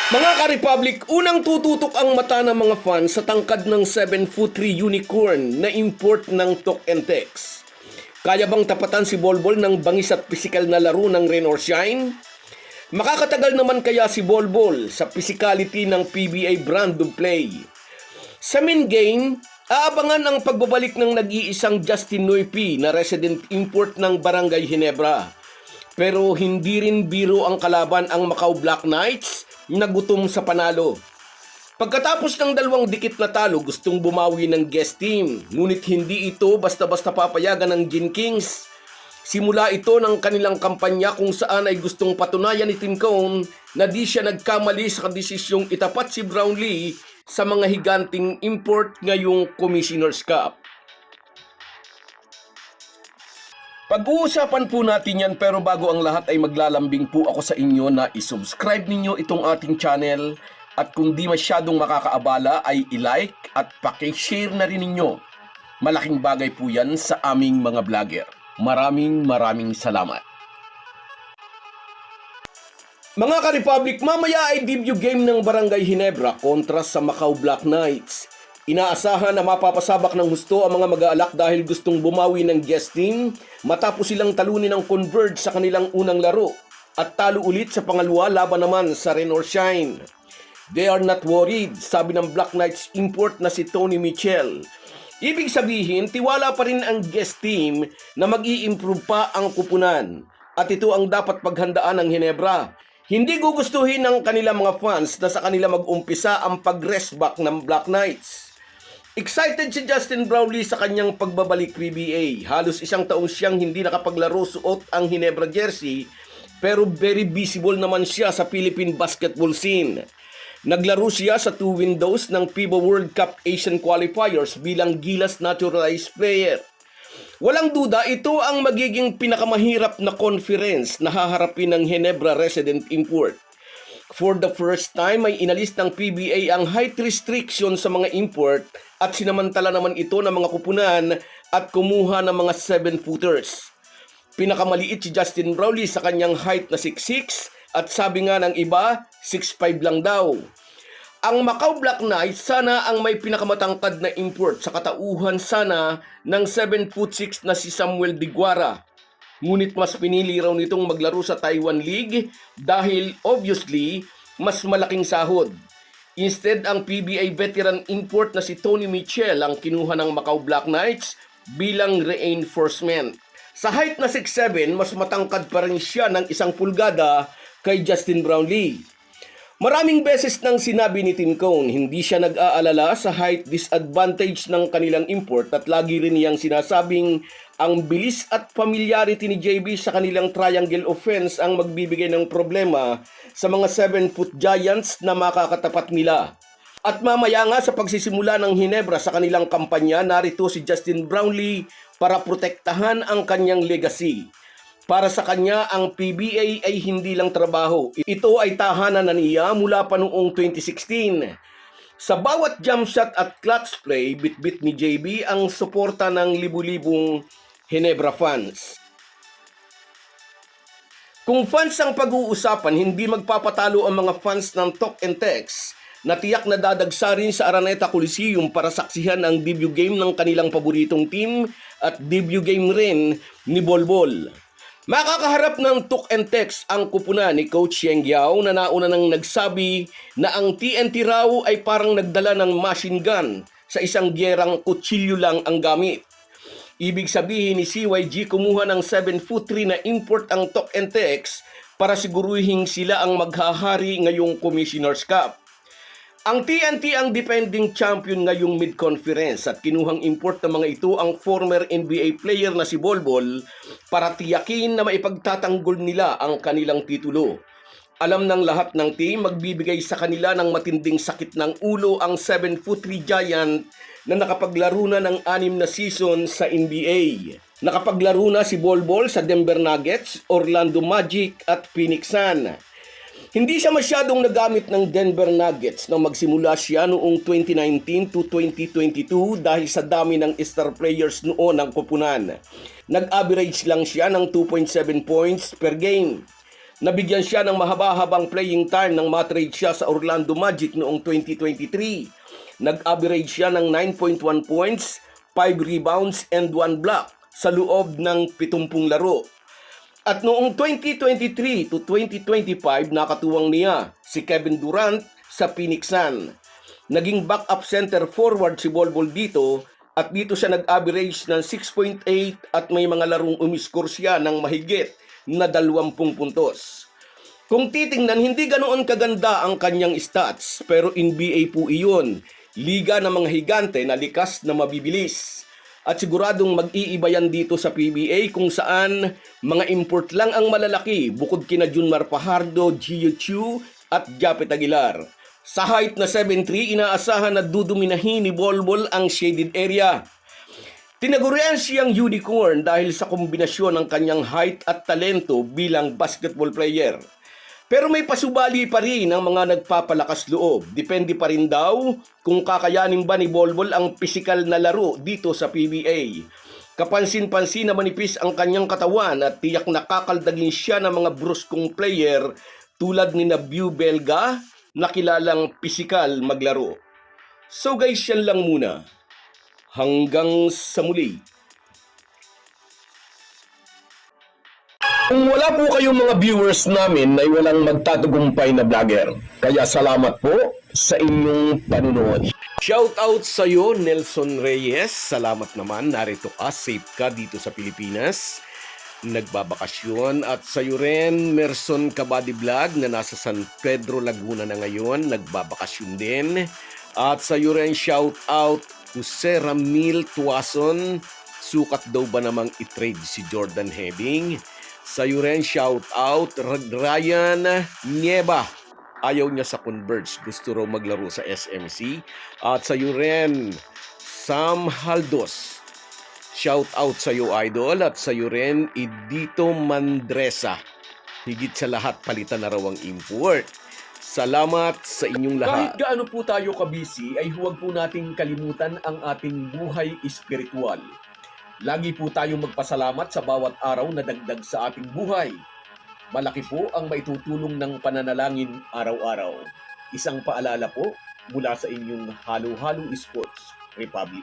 Mga ka-Republic, unang tututok ang mata ng mga fans sa tangkad ng 7'3" unicorn na import ng Tok and Tex. Kaya bang tapatan si Bolbol ng bangis at pisikal na laro ng Rain or Shine? Makakatagal naman kaya si Bolbol sa physicality ng PBA brand of play? Sa main game, aabangan ang pagbabalik ng nag-iisang Justin Noypi na resident import ng Barangay Ginebra. Pero hindi rin biro ang kalaban ang Macau Black Knights na gutom sa panalo. Pagkatapos ng dalawang dikit na talo, gustong bumawi ng guest team. Ngunit hindi ito basta-basta papayagan ng Gin Kings. Simula ito ng kanilang kampanya kung saan ay gustong patunayan ni Tim Cone na di siya nagkamali sa desisyong itapat si Brownlee sa mga higanting import ngayong Commissioner's Cup. Pag-uusapan po natin yan, pero bago ang lahat ay maglalambing po ako sa inyo na isubscribe ninyo itong ating channel at kung di masyadong makakaabala ay i-like at paki-share na rin ninyo. Malaking bagay po yan sa aming mga vlogger. Maraming salamat. Mga ka-Republic, mamaya ay debut game ng Barangay Ginebra kontra sa Macau Black Knights. Inaasahan na mapapasabak ng husto ang mga mag-aalak dahil gustong bumawi ng guest team matapos silang talunin ng Converge sa kanilang unang laro at talo ulit sa pangalawa laban naman sa Rain or Shine. They are not worried, sabi ng Black Knights import na si Tony Mitchell. Ibig sabihin, tiwala pa rin ang guest team na mag-i-improve pa ang kupunan at ito ang dapat paghandaan ng Ginebra. Hindi gugustuhin ng kanilang mga fans na sa kanila mag-umpisa ang pag-rest back ng Black Knights. Excited si Justin Brownlee sa kanyang pagbabalik PBA. Halos isang taon siyang hindi nakapaglaro suot ang Ginebra jersey, pero very visible naman siya sa Philippine basketball scene. Naglaro siya sa 2 windows ng FIBA World Cup Asian Qualifiers bilang Gilas naturalized player. Walang duda, ito ang magiging pinakamahirap na conference na haharapin ng Ginebra resident import. For the first time, ay inalis ng PBA ang height restriction sa mga import at sinamantala naman ito ng mga kupunan at kumuha ng mga 7-footers. Pinakamaliit si Justin Brownlee sa kanyang height na 6'6" at sabi nga ng iba, 6'5" lang daw. Ang Macau Black Knights sana ang may pinakamatangkad na import sa katauhan sana ng 7'6" na si Samuel Diguara. Ngunit mas pinili raw nitong maglaro sa Taiwan League dahil obviously mas malaking sahod. Instead, ang PBA veteran import na si Tony Mitchell ang kinuha ng Macau Black Knights bilang reinforcement. Sa height na 6'7", mas matangkad pa rin siya ng 1 pulgada kay Justin Brownlee. Maraming beses nang sinabi ni Tim Cone, hindi siya nag-aalala sa height disadvantage ng kanilang import at lagi rin niyang sinasabing ang bilis at familiarity ni JB sa kanilang triangle offense ang magbibigay ng problema sa mga 7-foot giants na makakatapat nila. At mamaya nga sa pagsisimula ng Ginebra sa kanilang kampanya, narito si Justin Brownlee para protektahan ang kanyang legacy. Para sa kanya, ang PBA ay hindi lang trabaho. Ito ay tahanan na niya mula pa noong 2016. Sa bawat jump shot at clutch play, bit-bit ni JB ang suporta ng libu-libong Ginebra fans. Kung fans ang pag-uusapan, hindi magpapatalo ang mga fans ng Tok and Tex na tiyak na dadagsa rin sa Araneta Coliseum para saksihan ang debut game ng kanilang paboritong team at debut game rin ni Bolbol. Makakaharap ng Tok and Tex ang kupunan ni Coach Yeng Yao na nauna nang nagsabi na ang TNT raw ay parang nagdala ng machine gun sa isang gyerang kutsilyo lang ang gamit. Ibig sabihin ni CYG kumuha ng 7'3" na import ang Tok and Tex para siguruhin sila ang maghahari ngayong Commissioner's Cup. Ang TNT ang defending champion ngayong mid-conference at kinuhang import ng mga ito ang former NBA player na si Bolbol para tiyakin na maipagtatanggol nila ang kanilang titulo. Alam ng lahat ng team, magbibigay sa kanila ng matinding sakit ng ulo ang 7'3" giant na nakapaglaro na ng 6 na season sa NBA. Nakapaglaro na si Bolbol sa Denver Nuggets, Orlando Magic at Phoenix Suns. Hindi siya masyadong nagamit ng Denver Nuggets nang magsimula siya noong 2019 to 2022 dahil sa dami ng star players noon ng kupunan. Nag-average lang siya ng 2.7 points per game. Nabigyan siya ng mahaba-habang playing time nang matrade siya sa Orlando Magic noong 2023. Nag-average siya ng 9.1 points, 5 rebounds and 1 block sa loob ng 70 laro. At noong 2023 to 2025, nakatuwang niya si Kevin Durant sa Phoenix Suns. Naging backup center forward si Bol Bol dito at dito siya nag-average ng 6.8 at may mga larong umiskor siya ng mahigit na 20 puntos. Kung titingnan, hindi ganoon kaganda ang kanyang stats pero NBA po iyon. Liga ng mga higante na likas na mabibilis. At siguradong mag-iiba yan dito sa PBA kung saan mga import lang ang malalaki bukod kina Junmar Fajardo, Gio Chu at Japet Aguilar. Sa height na 7'3", inaasahan na duduminahin ni Bol Bol ang shaded area. Tinagurian siyang unicorn dahil sa kombinasyon ng kanyang height at talento bilang basketball player. Pero may pasubali pa rin ang mga nagpapalakas loob. Depende pa rin daw kung kakayanin ba ni Bol Bol ang pisikal na laro dito sa PBA. Kapansin-pansin na manipis ang kanyang katawan at tiyak nakakaldagin siya ng mga bruskong player tulad ni Nabiu Belga na kilalang pisikal maglaro. So guys, yan lang muna. Hanggang sa muli. Kung wala po kayong mga viewers namin ay walang magtatagumpay na vlogger. Kaya salamat po sa inyong panunood. Shout out sa iyo, Nelson Reyes. Salamat naman, narito ka, safe ka dito sa Pilipinas. Nagbabakasyon. At sa iyo rin, Merson Kabady Vlog na nasa San Pedro, Laguna na ngayon. Nagbabakasyon din. At sa iyo rin, shout out Jose Ramil Tuason. Sukat daw ba namang i-trade si Jordan Hebing? Sa iyo rin, shout out Ryan Nieva. Ayaw niya sa Converge. Gusto raw maglaro sa SMC. At sa iyo rin, Sam Haldos. Shout out sa iyo, idol. At sa iyo rin, Edito Mandresa. Higit sa lahat, palitan na raw ang import. Salamat sa inyong lahat. Kahit gaano po tayo kabisi, ay huwag po nating kalimutan ang ating buhay espiritual. Lagi po tayong magpasalamat sa bawat araw na dagdag sa ating buhay. Malaki po ang maitutulong ng pananalangin araw-araw. Isang paalala po mula sa inyong Halo Halo Sports Republic.